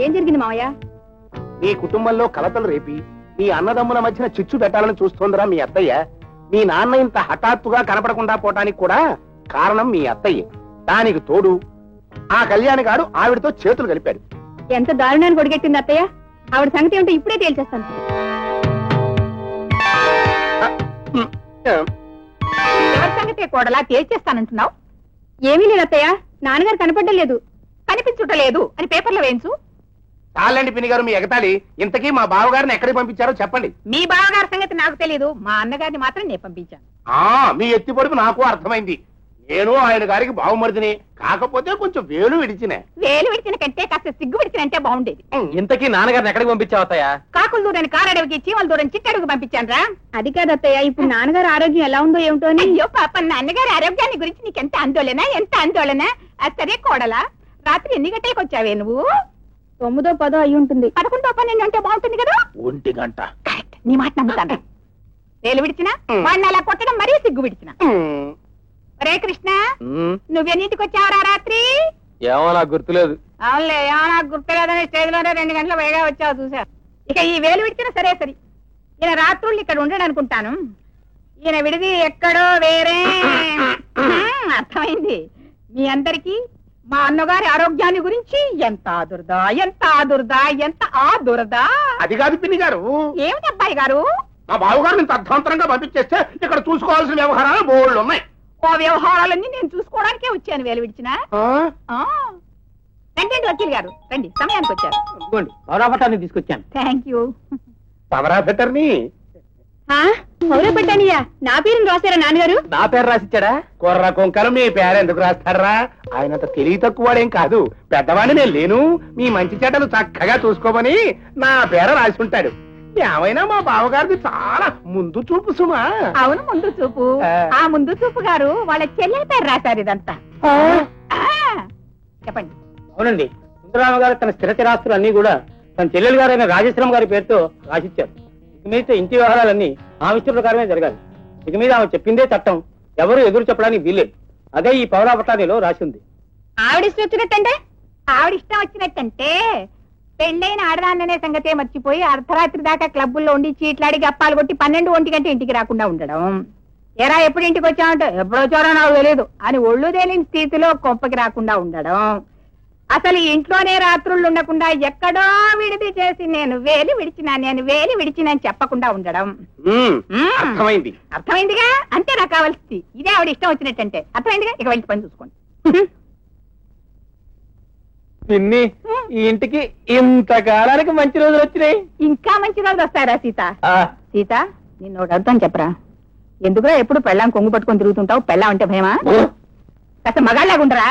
ఏం జరిగింది మావయ్య? నీ కుటుంబంలో కలతలు రేపి మీ అన్నదమ్ముల మధ్యన చిచ్చు పెట్టాలని చూస్తోందిరా మీ అత్తయ్య. మీ నాన్న ఇంత హఠాత్తుగా కనపడకుండా పోవటానికి కూడా కారణం మీ అత్తయ్య. దానికి తోడు ఆ కళ్యాణి గారు ఆవిడతో చేతులు కలిపాడు. ఎంత దారుణాన్ని కొడిగెట్టింది అత్తయ్య. ఆవిడ సంగతి ఏమిటో ఇప్పుడే తేల్చేస్తాను. ఎవరి సంగతే కోడలా తేల్చేస్తానంటున్నావు? ఏమీ లేదు అత్తయ్య, నాన్నగారు కనపడడం లేదు, కనిపించుటలేదు అని పేపర్లో వేయించు. చాలండి పిన్ని గారు మీ ఎగతాళి. ఇంతకీ మా బావగారిని ఎక్కడికి పంపించారో చెప్పండి. మీ బావగారి సంగతి నాకు తెలియదు, మా అన్నగారిని మాత్రం నేను పంపించాను. మీ ఎత్తి పొడుపు నాకు అర్థమైంది. నేను ఆయన గారికి బావమరిదిని, కాకపోతే కొంచెం వేలు విడిచిన కంటే కాస్త సిగ్గు విడిచినంటే బాగుండేది. ఇంతకీ నాన్నగారిని ఎక్కడికి పంపించావు అత్తయ్య? కాకులు దూరని కారడవికి, చీమల దూరం చిట్టడుగు పంపించాను రా. అది కాదు అత్తయ్య, ఇప్పుడు నాన్నగారు ఆరోగ్యం ఎలా ఉందో ఏమిటో. అయ్యో పాప, నాన్నగారి ఆరోగ్యాన్ని గురించి నీకెంత ఆందోళన, ఎంత ఆందోళన. సరే కోడలా, రాత్రి ఎన్ని గంటలకు వచ్చావే నువ్వు? 9ో 10ో అయి ఉంటుంది. 11, 12 అంటే బాగుంటుంది కదా. 1 గంట. కరెక్ట్, నీ మాట నమ్ముతాను. వేలు విడిచిన వాడిని అలా కొట్టడం మరీ సిగ్గు విడిచిన. రే కృష్ణ, నువ్వెన్నింటికి వచ్చావరా రాత్రి? ఏమో నాకు గుర్తులేదు. అవునులే, ఏమో నాకు గుర్తులేదని స్టేజ్ లోనే 2 గంటల వేగా వచ్చావు చూసా. ఇక ఈ వేలు విడిచిన సరే సరి. ఈయన రాత్రుళ్ళు ఇక్కడ ఉండడు అనుకుంటాను. ఈయన విడిది ఎక్కడో వేరే. అర్థమైంది. మీ అందరికి మా అన్నగారి ఆరోగ్యాన్ని గురించి ఎంత ఆదుర్దా, ఎంత ఆదుర్దా, ఎంత ఆదుర్దా. అది కాదు పిన్ని గారు. ఏమిటి అబ్బాయి గారు? మా బావగారిని ఇంత అర్థవంతరంగా పంపించేస్తే ఇక్కడ చూసుకోవాల్సిన వ్యవహారాలు బోళ్ళు ఉన్నాయి. ఓ వ్యవహారాలన్నీ నేను చూసుకోవడానికే వచ్చాను వేలు విడిచిన. రండి వకీల్ గారు, రండి, సమయానికి వచ్చారు. పౌరాపట్టాన్ని తీసుకొచ్చాను. Thank you. పవరా బెటర్ని పౌరపట్టానియా? నా పేరుని రాశారా నాన్నగారు? నా పేరు రాసిచ్చాడా? కుర్ర కుంకలు మీ పేరు ఎందుకు రాస్తారా? ఆయనంత తెలివి తక్కువడేం కాదు. పెద్దవాడిని నేను లేను. మీ మంచి చెడ్డలు చక్కగా చూసుకోమని నా పేర రాసి ఉంటాడు. ఏమైనా మా బావగారిది చాలా ముందు చూపు సుమా. అవును, ముందు చూపు. ఆ ముందు చూపు గారు వాళ్ళ చెల్లెల పేరు రాశారు ఇదంతా. చెప్పండి. అవునండి, సుందరరామ గారు తన స్థిర చిరాస్తులు అన్ని కూడా తన చెల్లెలు గారైన రాజేశ్వరం గారి పేరుతో రాసిచ్చారు. ఇక మీద ఇంటి వ్యవహారాలన్నీ ఆమె ఇష్ట ప్రకారమే జరగాలి. ఇక మీద ఆమె చెప్పిందే చట్టం, ఎవరు ఎదురు చెప్పడానికి వీల్లేదు. అదే ఈ పౌరాపట్టానిలో రాసి ఉంది. ఆవిడిష్టం వచ్చినట్టంటే? ఆవిడిష్టం వచ్చినట్టంటే పెళ్ళైన ఆడదాన్ననే సంగతే మర్చిపోయి అర్ధరాత్రి దాకా క్లబ్బుల్లో ఉండి చీట్లాడి గప్పాలు కొట్టి 12, 1 గంట ఇంటికి రాకుండా ఉండడం. ఎరా ఎప్పుడు ఇంటికి వచ్చామంటే ఎప్పుడు వచ్చారో నాకు తెలియదు అని ఒళ్ళు తేలిన స్థితిలో కొంపకి రాకుండా ఉండడం. అసలు ఇంట్లోనే రాత్రుళ్ళు ఉండకుండా ఎక్కడో విడిది చేసి నేను వేలు విడిచిన అని చెప్పకుండా ఉండడం. అర్థమైందిగా? అంతే నాకు కావాల్సింది. ఇదే ఆవిడ ఇష్టం వచ్చినట్టంటే. అర్థమైందిగా? ఇక వెళ్ళి పని చూసుకోండి. పిన్ని, ఈ ఇంటికి ఇంతకాలానికి మంచి రోజులు వచ్చినాయి. ఇంకా మంచి రోజులు వస్తారా సీత? సీత, నిన్ను ఒకటి అర్థం చెప్పరా? ఎందుకురా ఎప్పుడు పెళ్ళాం కొంగు పట్టుకొని తిరుగుతుంటావు? పెళ్ళాం అంటే భయమా? కాస్త మగాళ్ళగుండరా?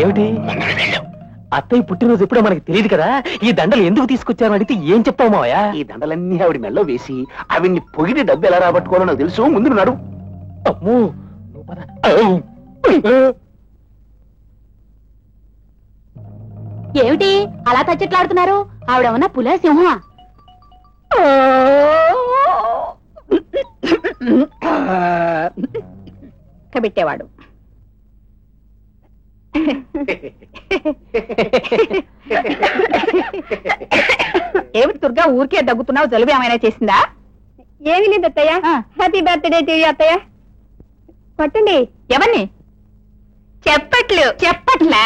ఏమిటి? అత్తయ్య పుట్టినరోజు ఎప్పుడో మనకి తెలియదు కదా. ఈ దండలు ఎందుకు తీసుకొచ్చారు అడిగితే ఏం చెప్తావు మావయ్య? ఈ దండలన్నీ ఆవిడ మెల్లో వేసి ఆవిడ్ని పొగిడి డబ్బు ఎలా రాబట్టుకోవాలో నాకు తెలుసు. ముందు నడు. అమ్మో, ఏమిటి అలా తచ్చట్లాడుతున్నారు? ఆవిడేమన్నా పులా సింహమా? పెట్టేవాడు. ఏమిటి దుర్గా ఊరికే దగ్గుతున్నావు? జలుబు ఏమైనా చేసిందా? ఏమీ లేదు అత్తయ్య. హ్యాపీ బర్త్డే టు యు అత్తయ్య. కొట్టండి. ఎవరిని? చెప్పట్లా?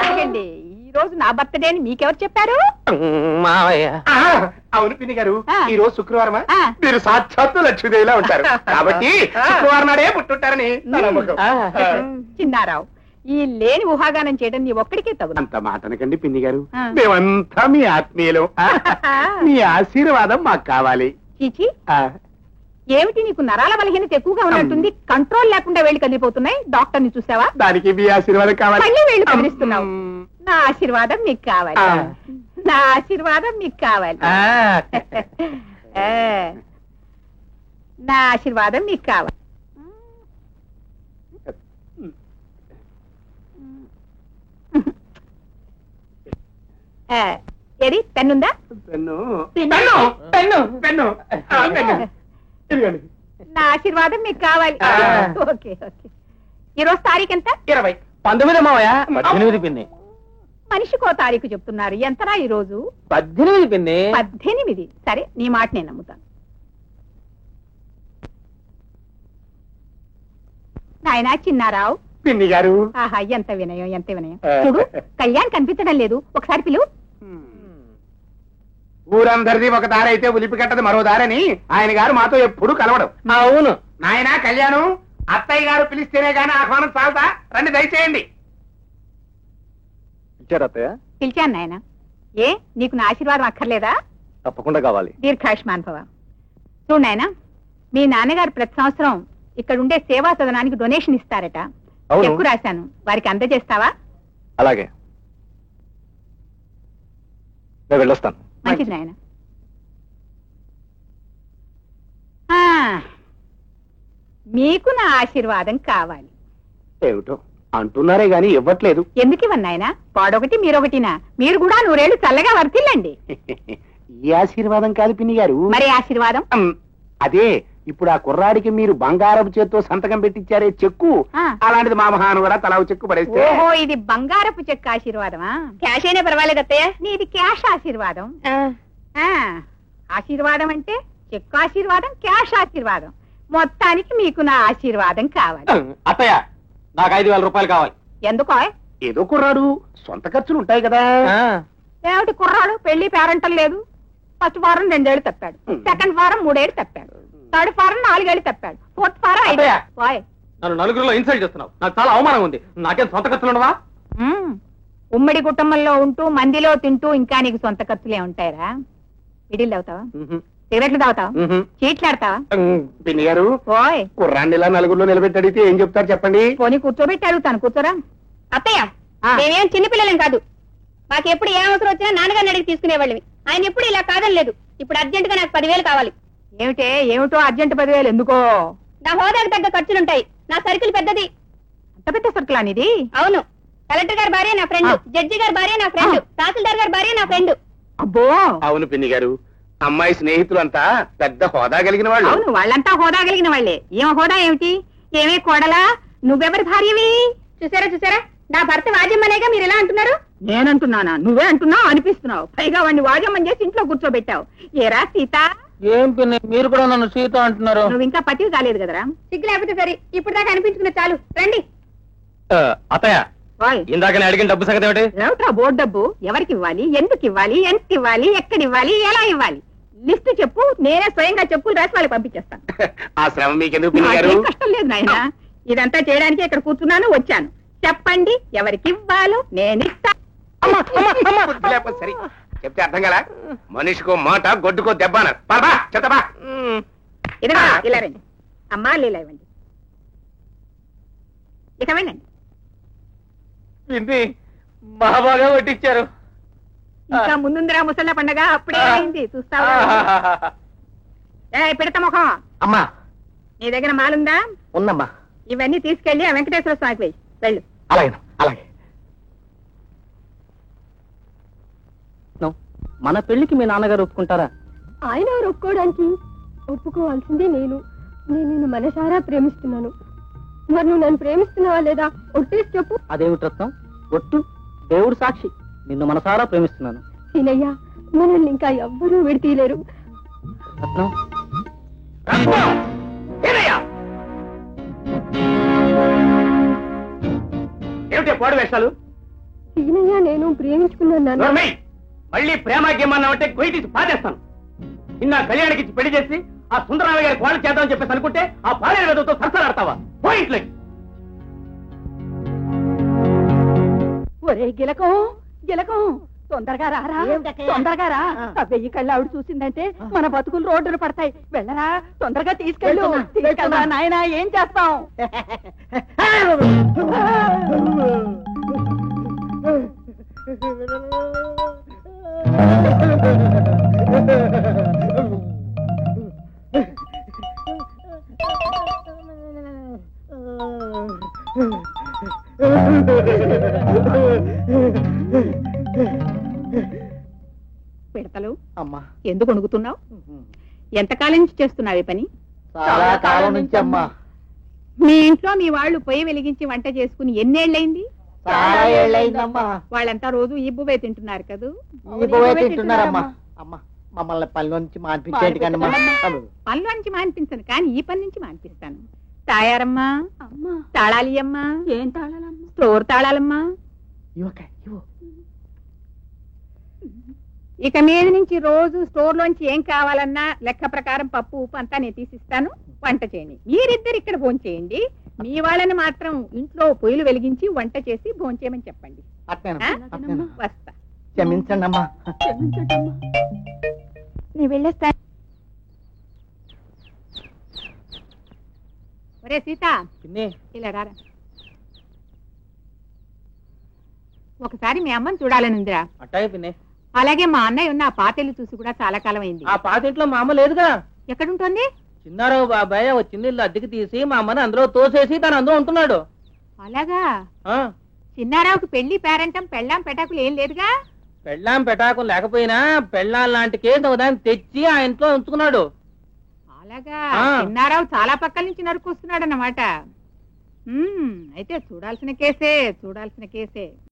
ఆగండి. ఈ రోజు నా బర్త్డే అని మీకెవరు చెప్పారు? మావయ్య. అవును పిన్ని గారు, ఈ రోజు శుక్రవారమా? మీరు సాక్షాత్తు లక్ష్మీదేవిలా ఉంటారు కాబట్టి శుక్రవారం నాడే పుట్టుంటారని చిన్నారావు, ఈ లేని ఊహాగానం చేయడం నీ ఒక్కడికే తగు. అంత మాటనకండి పిన్ని గారు, మేమంతా మీ ఆత్మీయులు. మీ ఆశీర్వాదం మాకు కావాలి. చీచి, ఏమిటి నీకు నరాల బలహీనత ఎక్కువగా ఉన్నట్టుంది. కంట్రోల్ లేకుండా వేళ్ళు కదిలిపోతున్నాయి. డాక్టర్ ని చూసావా? దానికి మీ ఆశీర్వాదం కావాలి. మళ్ళీ వేళ్ళు కదిలిస్తున్నావు. నా ఆశీర్వాదం మీకు కావాలి. నా ఆశీర్వాదం మీకు కావాలి. నా ఆశీర్వాదం మీకు కావాలి. ఏది పెన్నుందా? నా ఆశీర్వాదం మీకు కావాలి. Okay okay. ఈరోజు తారీఖు ఎంత? 20. 19 మావయ్య. 18 పిన్ని. మనిషికో తారీఖు చెప్తున్నారు. ఎంతరా ఈ రోజు? 18 పిన్ని. 18. సరే, నీ మాట నేను నమ్ముతాను. నాయనా చిన్నారావు. పిన్ని గారు. ఆహా, ఎంత వినయం, ఎంత వినయం. చూడు, కళ్యాణ్ కనిపించడం లేదు. ఒకసారి పిలువు. ఊరందరిది ఒక దారి అయితే ఉలిపి కట్టది మరో దారని ఆయన గారు మాతో ఎప్పుడు కలవడం. అవును నాయన కళ్యాణం, అత్తయ్య గారు పిలిస్తేనే గానీ ఆహ్వానం చాలదా? రండి దయచేయండి. ఇచ్చారత్తయ్య? పిలిచాను నాయన. ఏ, నీకు నా ఆశీర్వాదం అక్కర్లేదా? తప్పకుండా కావాలి. దీర్ఘాయుష్మాన్ భవ. చూడు నాయన, మీ నాన్నగారు ప్రతి సంవత్సరం ఇక్కడ ఉండే సేవా సదనానికి డొనేషన్ ఇస్తారట. చెక్కు రాశాను, వారికి అందజేస్తావా? అలాగే, నేను వెళ్ళొస్తాను. మంచిది నాయన. మీకు నా ఆశీర్వాదం కావాలి. ఏమిటో అంటున్నారే గాని ఇవ్వట్లేదు. ఎందుకు ఇవ్వన్నాయన? వాడొకటి మీరొకటినా? మీరు కూడా 100 ఏళ్ళు చల్లగా వర్తిల్లండి. ఈ ఆశీర్వాదం కాదు పిన్ని గారు. మరి ఆశీర్వాదం? అదే, ఇప్పుడు ఆ కుర్రాడికి మీరు బంగారపు చేత్తో సంతకం పెట్టించారే చెక్కు, అలాంటిది మా మహాను కూడా తలా చెక్కు పడేస్తే. ఓహో, ఇది బంగారపు చెక్కు ఆశీర్వాదమా? క్యాష్ అయినా పర్వాలేదు అత్తయ్య. నీది క్యాష్ ఆశీర్వాదం. ఆశీర్వాదం అంటే చెక్కు ఆశీర్వాదం, క్యాష్ ఆశీర్వాదం. మొత్తానికి మీకు నా ఆశీర్వాదం కావాలి. అత్తయ్య, నాకు 5,000 రూపాయలు కావాలి. ఎందుకో? ఏదో కుర్రాడు, సొంత ఖర్చులు ఉంటాయి కదా. ఏమిటి కుర్రాడు? పెళ్లి పేరంటం లేదు. ఫస్ట్ వారం 2 ఏళ్ళు తప్పాడు, సెకండ్ వారం 3 ఏళ్ళు తప్పాడు, థర్డ్ వారం 4 ఏళ్ళు తప్పాడు, ఫోర్త్ వారం 5 ఏళ్ళు. నన్ను నలుగురిలో ఇన్సల్ట్ చేస్తున్నావు. నాకు చాలా అవమానం ఉంది. నాకేం సొంత ఖర్చులు ఉండవా? ఉమ్మడి కుటుంబంలో ఉంటూ మందిలో తింటూ ఇంకా నీకు సొంత ఖర్చులే ఉంటాయరా? ఇడిల్లు అవుతావా? సిగరెట్లు తాగుతావా? చీట్లాడతావా? పిన్ని గారు, ఓయ్, కుర్రాన్ని ఇలా నలుగురిలో నిలబెట్టి అడిగితే ఏం చెప్తారు చెప్పండి? పోనీ కూర్చోబెట్టి అడుగుతాను, కూర్చోరా. అత్తయ్య, మేమేం చిన్నపిల్లలేం కాదు. మాకెప్పుడు ఏ అవసరం వచ్చినా నాన్నగారిని అడిగి తీసుకునేవాళ్ళవి. ఆయన ఎప్పుడు ఇలా కాదని లేదు. ఇప్పుడు అర్జెంట్ గా నాకు 10,000 కావాలి. ఏమిటే? ఏమిటో అర్జెంట్ 10,000 ఎందుకో? నా హోదాకు తగ్గ ఖర్చులుంటాయి. నా సర్కిల్ పెద్దది. అంత పెద్ద సర్కిల్ అనేది? అవును. కలెక్టర్ గారి భార్య నా ఫ్రెండ్, జడ్జి గారి భార్య నా ఫ్రెండ్, తహసీల్దార్ గారి భార్య నా ఫ్రెండ్. అబ్బో, అవును పిన్ని గారు, అమ్మాయి స్నేహితులంతా పెద్ద హోదా కలిగిన వాళ్ళు. అవును, వాళ్ళంతా హోదా కలిగిన వాళ్ళే. ఏం హోదా ఏమిటి? ఏమే కోడలా, నువ్వెవరి భార్యవి? చూసారా చూసారా, నా భర్త వాజమ్మనేగా మీరు ఎలా అంటున్నారు? నేనంటున్నానా? నువ్వే అంటున్నావు అనిపిస్తున్నావు. పైగా వాడిని వాజమ్మని చేసి ఇంట్లో కూర్చోబెట్టావు. ఏరా సీత? ఏం పిన్ని, మీరు కూడా నన్ను సీత అంటున్నారు? నువ్వు ఇంకా పతివి కాలేదు కదరా. సిగ్గు లేకపోతే సరే, ఇప్పుడు దాకా అనిపించుకున్న చాలు. రండి. అత్తయ్య, ఇందాక అడిగిన డబ్బు సంగతి ఏమిటి? ఏమిట్రా బోర్డు డబ్బు? ఎవరికి ఇవ్వాలి, ఎందుకు ఇవ్వాలి, ఎంత ఇవ్వాలి, ఎక్కడ ఇవ్వాలి, ఎలా ఇవ్వాలి? లిస్టు చెప్పు, నేనే స్వయంగా చెప్పులు రాసి వాళ్ళకి పంపించేస్తాను. ఆ శ్రమ మీకెందుకు పిన్ని గారు? కష్టం లేదు నాయన, ఇదంతా చేయడానికి ఇక్కడ కూర్చున్నాను, వచ్చాను. చెప్పండి, ఎవరికి ఇవ్వాలో నేను ఇస్తాను. సరే చెప్తే అర్థం కదా. మనిషికో మాట, గొడ్డుకో దెబ్బ అన్నారు. చెత్తబా. ఇదిగా ఇలా రండి. అమ్మా లీలా ఇవ్వండి. ఇక వెళ్ళండి. మహాబాగా వడ్డిచ్చారు. ఇంకా ముందుందిరా ముసళ్ళ పండగ, అప్పుడే అయింది చూస్తావా? పెడతా ముఖం. అమ్మా, నీ దగ్గర మాలుందా? ఉందమ్మా. ఇవన్నీ తీసుకెళ్లి ఆ వెంకటేశ్వర స్వామికి వెయ్యి. వెళ్ళు. అలాగే అలాగే. మన పెళ్లికి మీ నాన్నగారు ఒప్పుకుంటారా? ఆయన ఎవరు ఒప్పుకోవడానికి? ఒప్పుకోవాల్సిందే నేను. నిన్ను మనసారా ప్రేమిస్తున్నాను. మరి నువ్వు నన్ను ప్రేమిస్తున్నావా లేదా? ఒట్టేసి చెప్పు. అదేమిటి రత్నం? ఒట్టు, దేవుడు సాక్షి, నిన్ను మనసారా ప్రేమిస్తున్నాను. సీనయ్య, మనల్ని ఇంకా ఎవ్వరూ విడతీయలేరు. రత్నం, ఏమిటి పాడు వేషాలు? సీనయ్య, నేను ప్రేమించుకున్నాను. మళ్ళీ ప్రేమ గేమన్నావంటే గొయ్యి తీసి పాదేస్తాను. నిన్న కళ్యాణికి పెళ్లి చేసి ఆ సుందరరామయ్య గారి కోడలు చేద్దామని చెప్పేసి అనుకుంటే ఆ పాలేరు వెదవుతో సరసలాడతావా? పోయింట్లే. ఒరే గిలకం, గిలకం, తొందరగా రారా, తొందరగా రా. 1000 కళ్ళు ఆవిడ చూసిందంటే మన బతుకులు రోడ్డును పడతాయి. వెళ్ళరా, తొందరగా తీసుకెళ్ళు. తీసుకెళ్ళరా నాయనా, ఏం చేస్తాం? పిడతలు అమ్మా ఎందుకు వణుకుతున్నావు? ఎంతకాలం నుంచి చేస్తున్నావు ఈ పని? చాలా కాలం నుంచి అమ్మా. మీ ఇంట్లో మీ వాళ్ళు పొయ్యి వెలిగించి వంట చేసుకుని ఎన్నేళ్లైంది? చాలా ఏళ్ళైందమ్మా. వాళ్ళంతా రోజు ఈ బువ్వే తింటున్నారు కదూ? ఈ బువ్వే తింటున్నారమ్మా. అమ్మా మమ్మల్ని పనిలో నుంచి మాన్పించేది కానీ పనిలో నుంచి మాన్పించను కానీ ఈ పని నుంచి మాన్పిస్తాను. తాయారమ్మా, తాళాలియమ్మా, ఏం తాళాలమ్మా? స్టోర్ తాళాలమ్మా. ఇక మీద నుంచి రోజు స్టోర్ లోంచి ఏం కావాలన్నా లెక్క ప్రకారం పప్పు ఉప్పు అంతా నేను తీసిస్తాను. వంట చేయండి. మీరిద్దరు ఇక్కడ భోంచేయండి. మీ వాళ్ళని మాత్రం ఇంట్లో పొయ్యిలు వెలిగించి వంట చేసి భోంచేయమని చెప్పండి. వస్తా. క్షమించండి అమ్మా. నేను వెళ్ళేస్తాను. ఒరే సీత, ఇలా రారా. ఒకసారి మీ అమ్మని చూడాలని ఉందిరా. అట్టాగే పిన్ని. అలాగే మా అన్నయ్య ఉన్న ఆ పాతెల్లు చూసి కూడా చాలా కాలం అయింది. ఆ పాతింట్లో మా అమ్మ లేదుగా. ఎక్కడుంటుంది? చిన్నారావు బాబాయ్ ఓ చిన్న ఇల్లు అద్దెకి తీసి మా అమ్మని అందులో తోసేసి తను అందులో ఉంటున్నాడు. అలాగా? చిన్నారావుకి పెళ్లి పేరంటం పెళ్ళాం పెటాకులు ఏం లేదుగా? పెళ్ళాం పెటాకులు లేకపోయినా పెళ్ళాం లాంటి కేసు ఒకదాన్ని తెచ్చి ఆ ఇంట్లో ఉంచుకున్నాడు. అలాగా? చిన్నారావు చాలా పక్కల నుంచి నరుకొస్తున్నాడు అన్నమాట. అయితే చూడాల్సిన కేసే.